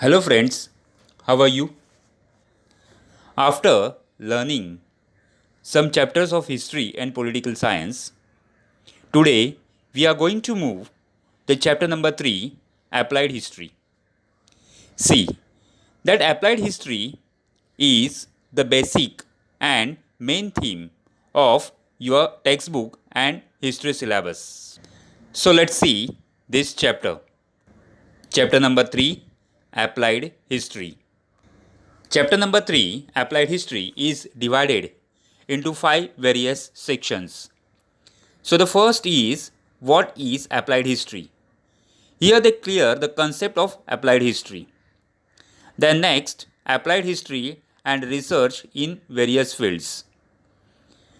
Hello friends, how are you? After learning some chapters of history and political science, today we are going to move to chapter number 3, applied history. See that applied history is the basic and main theme of your textbook and history syllabus. So let's see this chapter. Chapter number 3, applied history. Chapter number 3, Applied History, is divided into 5 various sections. So, the first is what is applied history? Here they clear the concept of applied history. Then, next, applied history and research in various fields.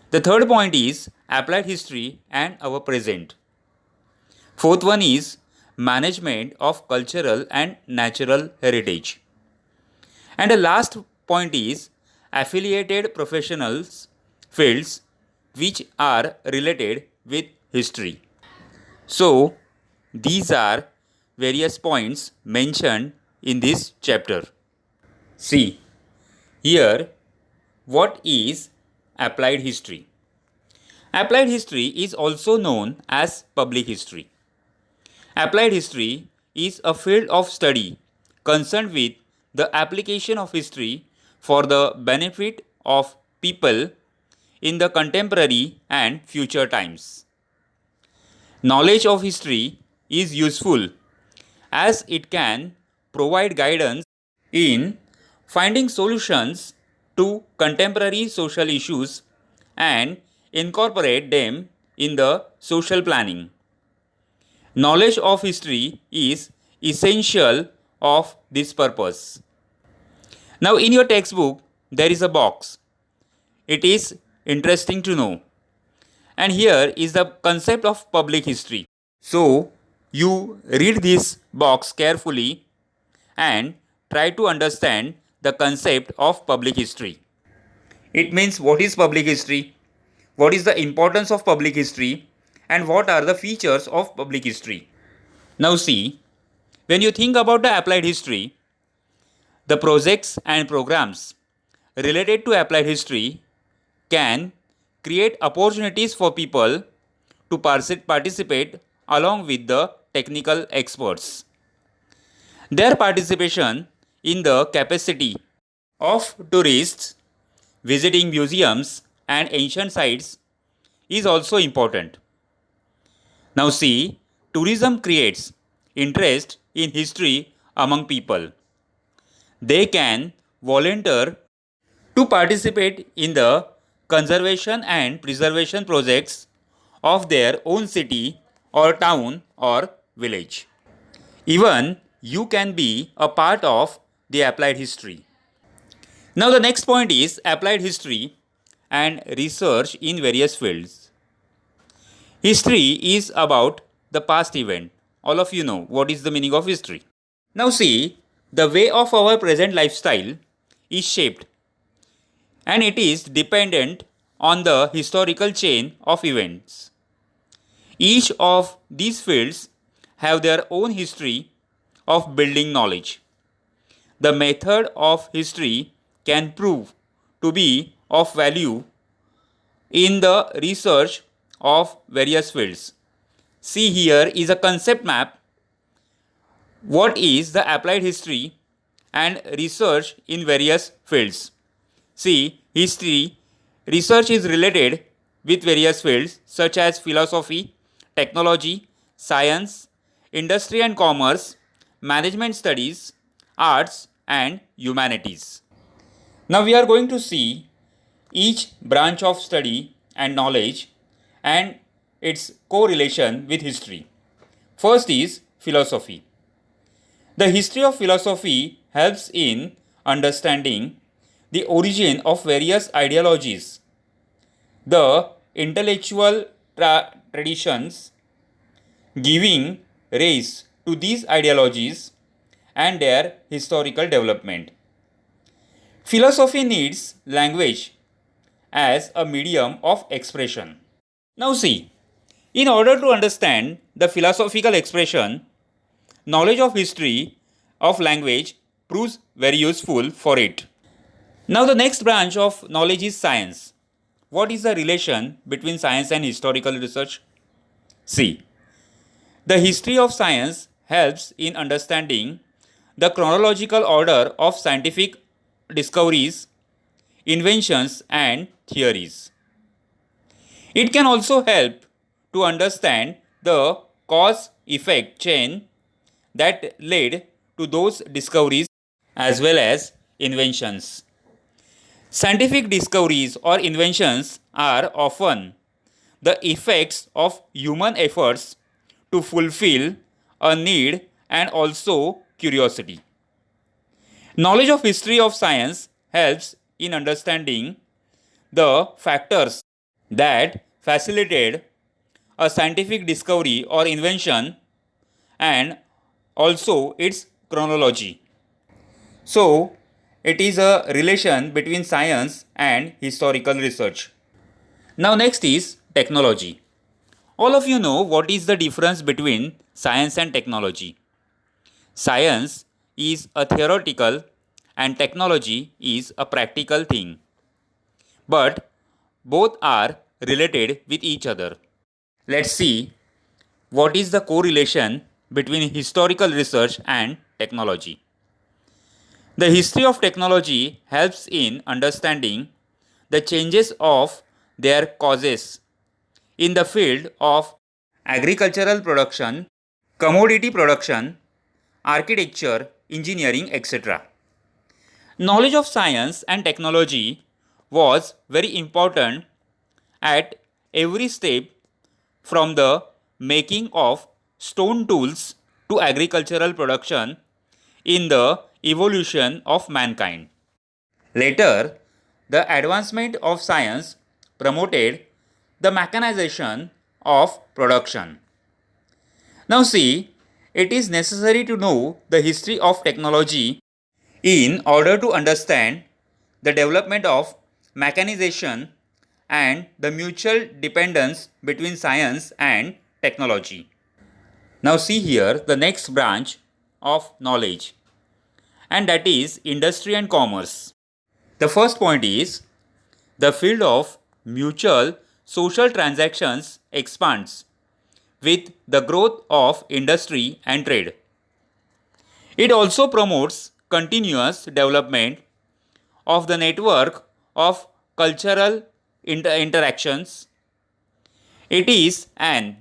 The third point is applied history and our present. Fourth one is management of cultural and natural heritage. And the last point is affiliated professionals fields which are related with history. So, these are various points mentioned in this chapter. See, here what is applied history? Applied history is also known as public history. Applied history is a field of study concerned with the application of history for the benefit of people in the contemporary and future times. Knowledge of history is useful as it can provide guidance in finding solutions to contemporary social issues and incorporate them in the social planning. Knowledge of history is essential of this purpose. Now, in your textbook, there is a box. It is interesting to know. And here is the concept of public history. So, you read this box carefully and try to understand the concept of public history. It means what is public history, what is the importance of public history, and what are the features of public history. Now, see, when you think about the applied history, the projects and programs related to applied history can create opportunities for people to participate along with the technical experts. Their participation in the capacity of tourists visiting museums and ancient sites is also important. Now, see, tourism creates interest in history among people. They can volunteer to participate in the conservation and preservation projects of their own city or town or village. Even you can be a part of the applied history. Now, the next point is applied history and research in various fields. History is about the past event. All of you know what is the meaning of history. Now, see, the way of our present lifestyle is shaped and it is dependent on the historical chain of events. Each of these fields have their own history of building knowledge. The method of history can prove to be of value in the research of various fields. See, here is a concept map. What is the applied history and research in various fields? See, history research is related with various fields such as philosophy, technology, science, industry and commerce, management studies, arts, and humanities. Now, we are going to see each branch of study and knowledge and its correlation with history. First is philosophy. The history of philosophy helps in understanding the origin of various ideologies, the intellectual traditions giving rise to these ideologies, and their historical development. Philosophy needs language as a medium of expression. Now, see, in order to understand the philosophical expression, knowledge of history of language proves very useful for it. Now the next branch of knowledge is science. What is the relation between science and historical research? See, the history of science helps in understanding the chronological order of scientific discoveries, inventions, and theories. It can also help to understand the cause effect chain that led to those discoveries as well as inventions. Scientific discoveries or inventions are often the effects of human efforts to fulfill a need and also curiosity. Knowledge of history of science helps in understanding the factors that facilitated a scientific discovery or invention and also its chronology. So, it is a relation between science and historical research. Now, next is technology. All of you know what is the difference between science and technology. Science is a theoretical and technology is a practical thing. But both are related with each other. Let's see what is the correlation between historical research and technology. The history of technology helps in understanding the changes of their causes in the field of agricultural production, commodity production, architecture, engineering, etc. Knowledge of science and technology was very important at every step from the making of stone tools to agricultural production in the evolution of mankind. Later, the advancement of science promoted the mechanization of production. Now see, it is necessary to know the history of technology in order to understand the development of mechanization and the mutual dependence between science and technology. Now see here the next branch of knowledge, and that is industry and commerce. The first point is the field of mutual social transactions expands with the growth of industry and trade. It also promotes continuous development of the network of cultural interactions. It is an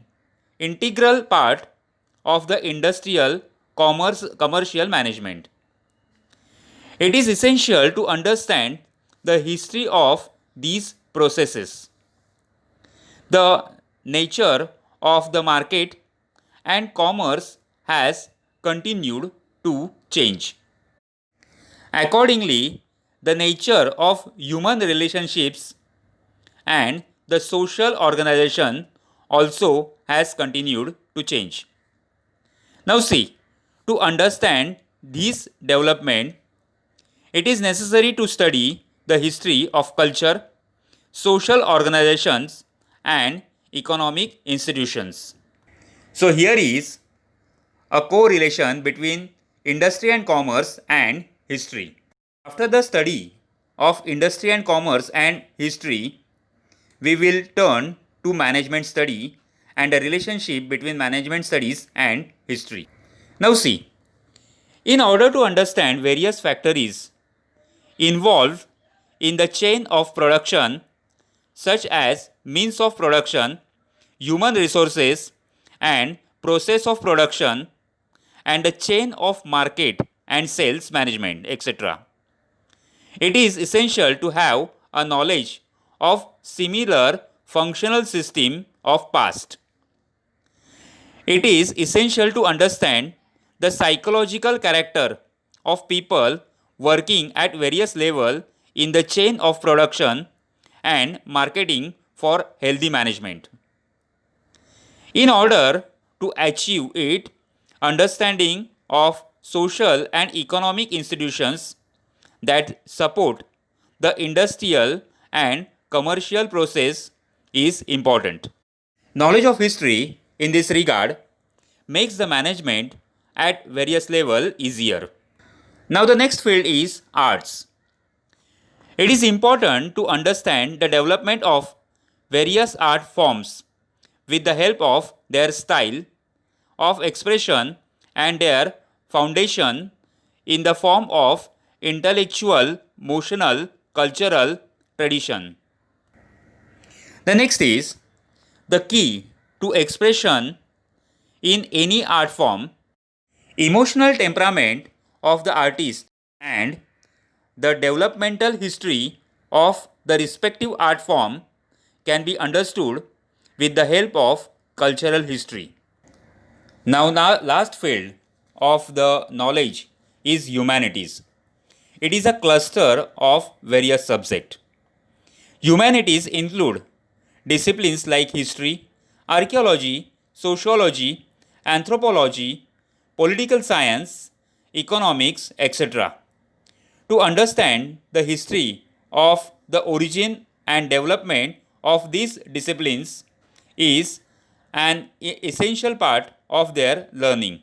integral part of the industrial commercial management. It is essential to understand the history of these processes, the nature of the market and commerce has continued to change. Accordingly, the nature of human relationships and the social organization also has continued to change. Now see, to understand this development, it is necessary to study the history of culture, social organizations and economic institutions. So here is a correlation between industry and commerce and history. After the study of industry and commerce and history, we will turn to management study and the relationship between management studies and history. Now see, in order to understand various factors involved in the chain of production such as means of production, human resources and process of production and the chain of market and sales management, etc. It is essential to have a knowledge of similar functional system of past. It is essential to understand the psychological character of people working at various levels in the chain of production and marketing for healthy management. In order to achieve it, understanding of social and economic institutions that support the industrial and commercial process is important. Knowledge of history in this regard makes the management at various levels easier. Now the next field is arts. It is important to understand the development of various art forms with the help of their style of expression and their foundation in the form of intellectual, emotional, cultural tradition. The next is the key to expression in any art form, emotional temperament of the artist, and the developmental history of the respective art form can be understood with the help of cultural history. Now, last field of the knowledge is humanities. It is a cluster of various subjects. Humanities include disciplines like history, archaeology, sociology, anthropology, political science, economics, etc. To understand the history of the origin and development of these disciplines is an essential part of their learning.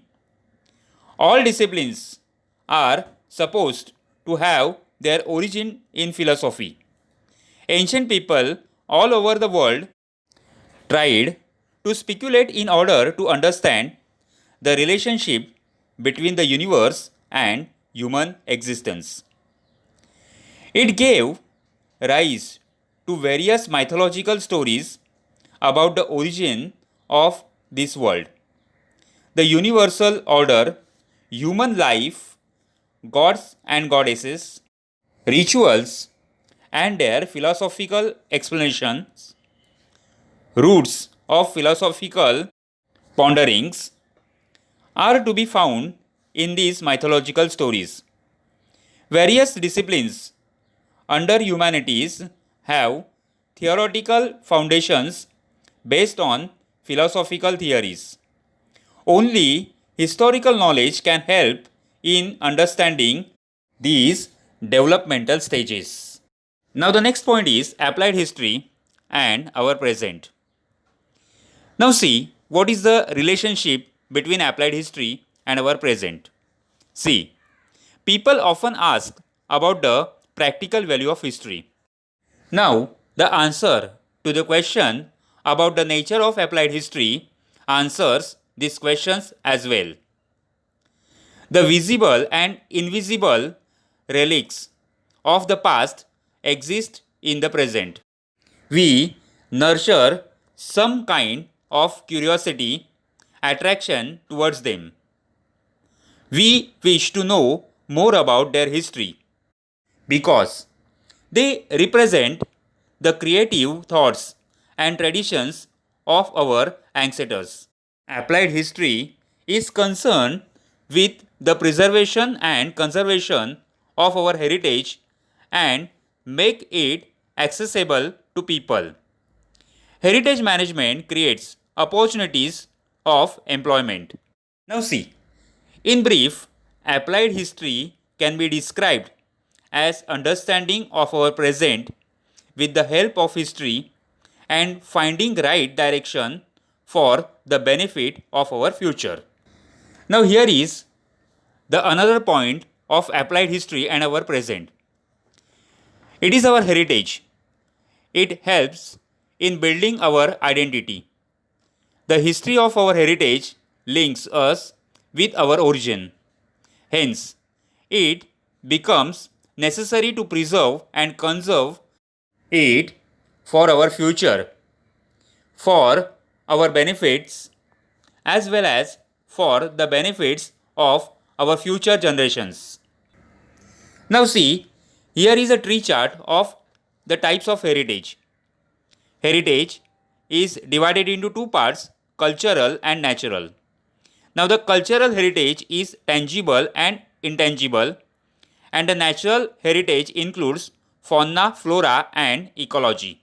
All disciplines are supposed to have their origin in philosophy. Ancient people all over the world tried to speculate in order to understand the relationship between the universe and human existence. It gave rise to various mythological stories about the origin of this world, the universal order, human life, gods and goddesses, rituals, and their philosophical explanations, roots of philosophical ponderings are to be found in these mythological stories. Various disciplines under humanities have theoretical foundations based on philosophical theories. Only historical knowledge can help in understanding these developmental stages. Now, the next point is applied history and our present. Now, see what is the relationship between applied history and our present. See, people often ask about the practical value of history. Now, the answer to the question about the nature of applied history answers these questions as well. The visible and invisible relics of the past exist in the present. We nurture some kind of curiosity, attraction towards them. We wish to know more about their history because they represent the creative thoughts and traditions of our ancestors. Applied history is concerned with the preservation and conservation of our heritage and make it accessible to people. Heritage management creates opportunities of employment. Now see, in brief, applied history can be described as understanding of our present with the help of history and finding right direction for the benefit of our future. Now here is the another point of applied history and our present. It is our heritage. It helps in building our identity. The history of our heritage links us with our origin. Hence, it becomes necessary to preserve and conserve it for our future, for our benefits, as well as for the benefits of our future generations. Now, see, here is a tree chart of the types of heritage. Heritage is divided into two parts, cultural and natural. Now, the cultural heritage is tangible and intangible, and the natural heritage includes fauna, flora, and ecology.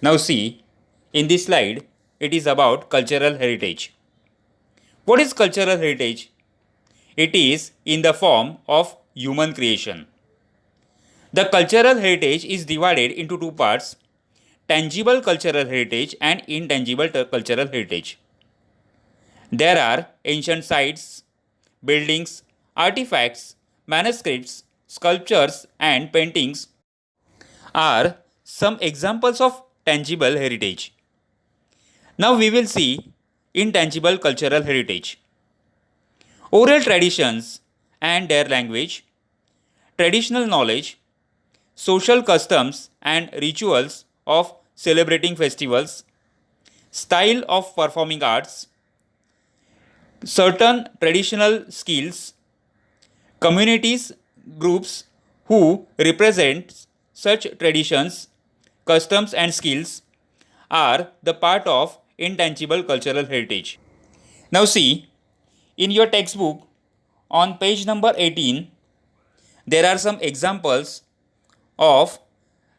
Now, see, in this slide, it is about cultural heritage. What is cultural heritage? It is in the form of human creation. The cultural heritage is divided into two parts, tangible cultural heritage and intangible cultural heritage. There are ancient sites, buildings, artifacts, manuscripts, sculptures, and paintings are some examples of tangible heritage. Now we will see intangible cultural heritage. Oral traditions and their language, traditional knowledge, social customs and rituals of celebrating festivals, style of performing arts, certain traditional skills, communities, groups who represent such traditions, customs, and skills are the part of intangible cultural heritage. Now, see, in your textbook on page number 18, there are some examples of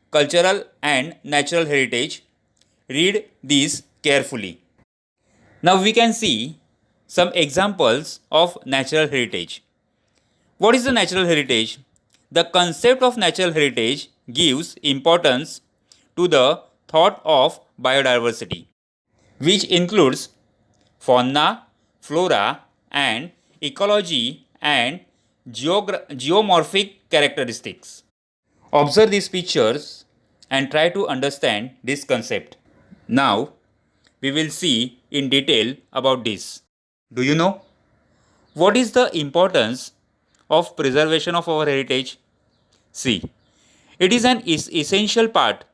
cultural and natural heritage. Read these carefully. Now, we can see some examples of natural heritage. What is the natural heritage? The concept of natural heritage gives importance to the thought of biodiversity, which includes fauna, flora, and ecology and geomorphic characteristics. Observe these pictures and try to understand this concept. Now, we will see in detail about this. Do you know what is the importance of preservation of our heritage? See, it is an essential part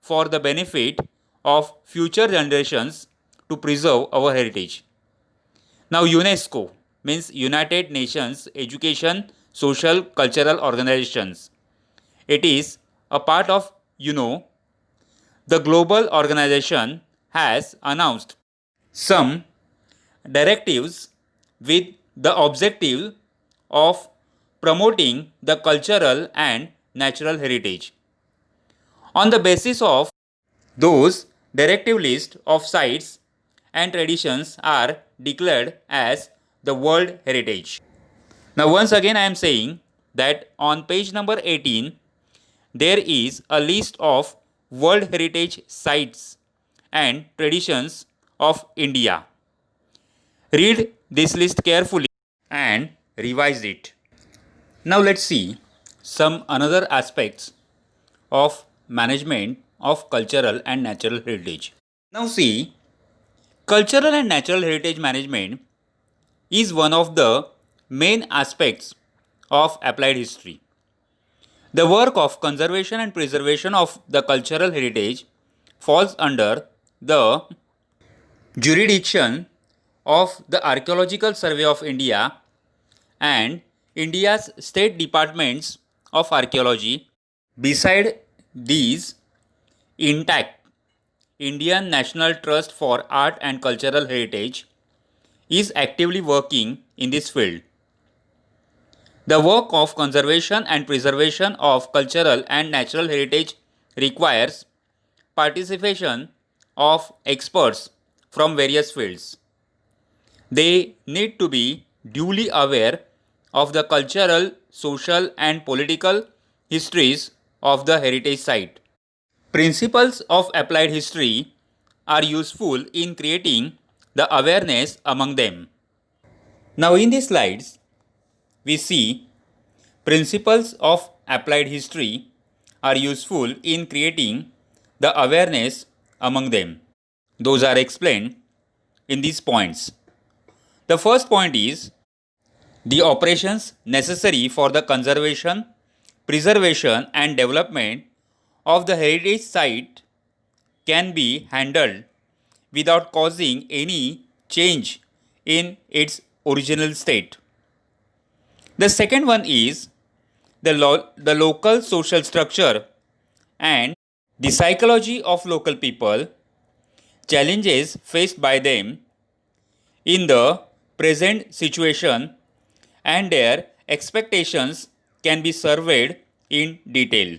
for the benefit of future generations to preserve our heritage. Now, UNESCO means United Nations Education, Social, Cultural Organizations. It is a part of UNO. The global organization has announced some directives with the objective of promoting the cultural and natural heritage. On the basis of those directive list of sites and traditions are declared as the World Heritage. Now once again I am saying that on page number 18 there is a list of World Heritage sites and traditions of India. Read this list carefully and revise it. Now let's see some another aspects of management of cultural and natural heritage. Now see, cultural and natural heritage management is one of the main aspects of applied history. The work of conservation and preservation of the cultural heritage falls under the jurisdiction of the Archaeological Survey of India and India's state departments of archaeology. Beside these, intact Indian National Trust for Art and Cultural Heritage is actively working in this field. The work of conservation and preservation of cultural and natural heritage requires participation of experts from various fields. They need to be duly aware of the cultural, social, and political histories of the heritage site. Principles of applied history are useful in creating the awareness among them. Now, in these slides, we see principles of applied history are useful in creating the awareness among them. Those are explained in these points. The first point is the operations necessary for the conservation, preservation, and development of the heritage site can be handled without causing any change in its original state. The second one is the local social structure and the psychology of local people, challenges faced by them in the present situation, and their expectations can be surveyed in detail.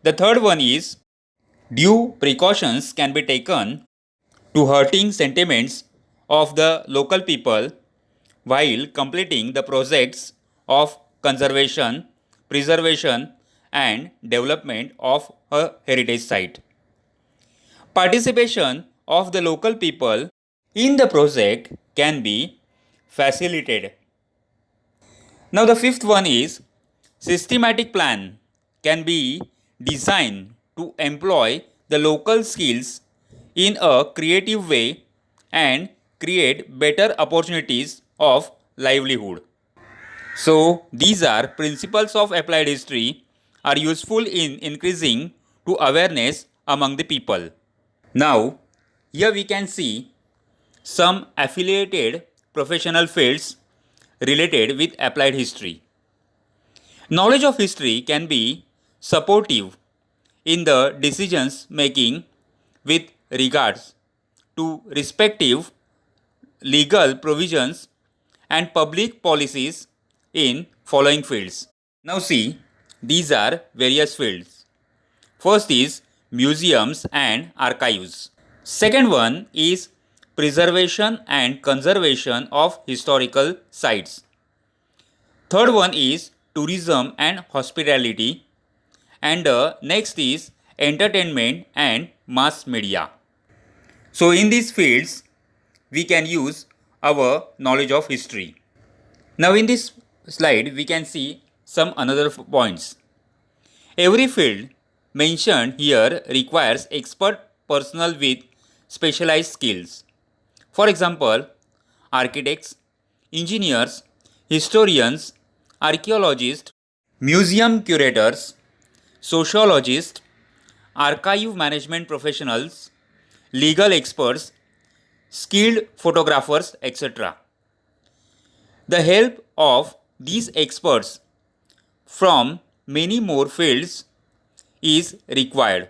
The third one is due precautions can be taken to hurting sentiments of the local people while completing the projects of conservation, preservation, and development of a heritage site. Participation of the local people in the project can be facilitated. Now the fifth one is systematic plan can be designed to employ the local skills in a creative way and create better opportunities of livelihood. So these are principles of applied history are useful in increasing to awareness among the people. Now here we can see some affiliated professional fields related with applied history. Knowledge of history can be supportive in the decisions making with regards to respective legal provisions and public policies in following fields. Now see, these are various fields. First is museums and archives. Second one is preservation and conservation of historical sites. Third one is tourism and hospitality. And next is entertainment and mass media. So in these fields, we can use our knowledge of history. Now in this slide, we can see some another points. Every field mentioned here requires expert personnel with specialized skills. For example, architects, engineers, historians, archaeologists, museum curators, sociologists, archive management professionals, legal experts, skilled photographers, etc. The help of these experts from many more fields is required.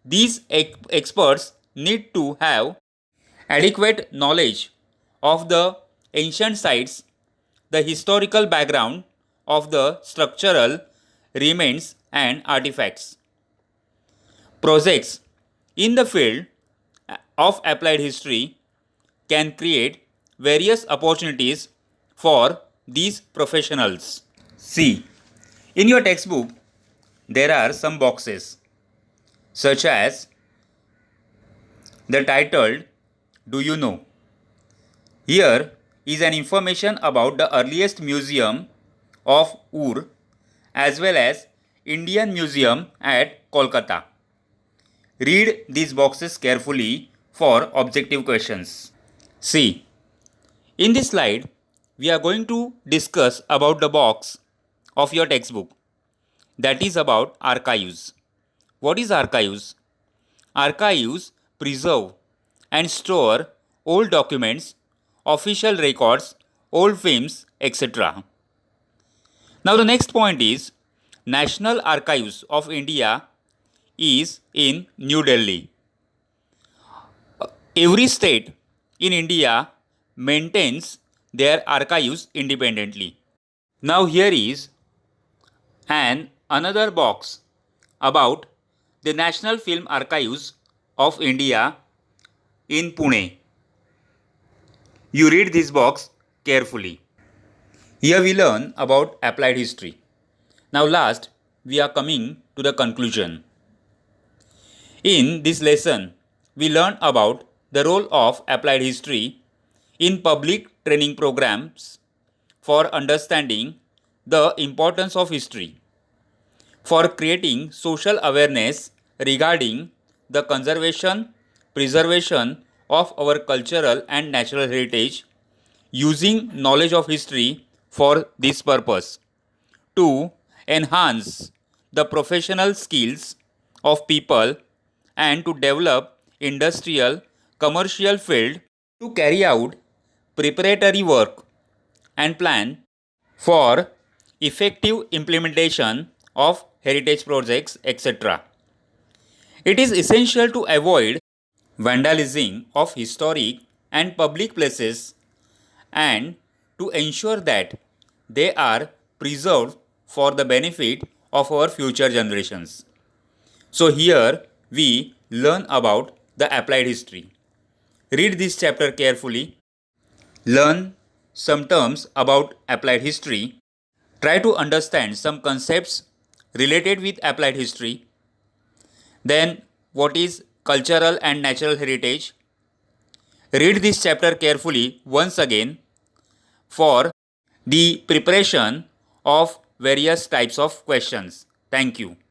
These experts need to have adequate knowledge of the ancient sites, the historical background of the structural remains and artifacts. Projects in the field of applied history can create various opportunities for these professionals. See, in your textbook, there are some boxes such as the titled Do You Know? Here is an information about the earliest museum of Ur as well as Indian Museum at Kolkata. Read these boxes carefully for objective questions. See, in this slide, we are going to discuss about the box of your textbook, that is about archives. What is archives? Archives preserve and store old documents, official records, old films, etc. Now the next point is National Archives of India is in New Delhi. Every state in India maintains their archives independently. Now here is another box about the National Film Archives of India in Pune. You read this box carefully. Here we learn about applied history. Now last, we are coming to the conclusion. In this lesson, we learn about the role of applied history in public training programs for understanding the importance of history, for creating social awareness regarding the conservation, preservation of our cultural and natural heritage, using knowledge of history for this purpose, to enhance the professional skills of people and to develop industrial, commercial field, to carry out preparatory work and plan for effective implementation of heritage projects, etc. It is essential to avoid vandalism of historic and public places and to ensure that they are preserved for the benefit of our future generations. So here we learn about the applied history. Read this chapter carefully. Learn some terms about applied history. Try to understand some concepts related with applied history. Then what is cultural and natural heritage? Read this chapter carefully once again for the preparation of various types of questions. Thank you.